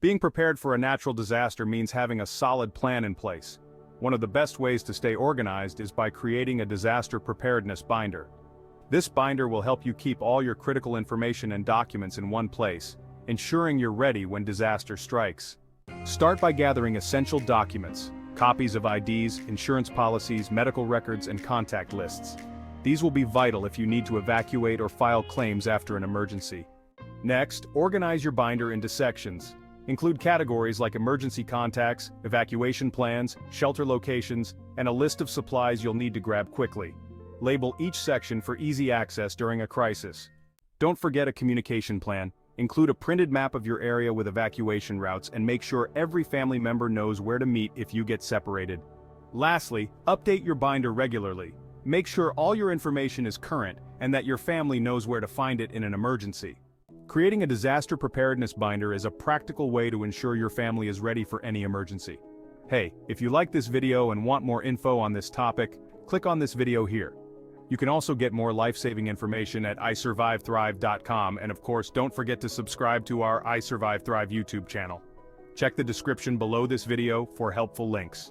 Being prepared for a natural disaster means having a solid plan in place. One of the best ways to stay organized is by creating a disaster preparedness binder. This binder will help you keep all your critical information and documents in one place, ensuring you're ready when disaster strikes. Start by gathering essential documents, copies of IDs, insurance policies, medical records, and contact lists. These will be vital if you need to evacuate or file claims after an emergency. Next, organize your binder into sections. Include categories like emergency contacts, evacuation plans, shelter locations, and a list of supplies you'll need to grab quickly. Label each section for easy access during a crisis. Don't forget a communication plan. Include a printed map of your area with evacuation routes and make sure every family member knows where to meet if you get separated. Lastly, update your binder regularly. Make sure all your information is current and that your family knows where to find it in an emergency. Creating a disaster preparedness binder is a practical way to ensure your family is ready for any emergency. Hey, if you like this video and want more info on this topic, click on this video here. You can also get more life-saving information at isurvivethrive.com, and of course don't forget to subscribe to our I Survive Thrive YouTube channel. Check the description below this video for helpful links.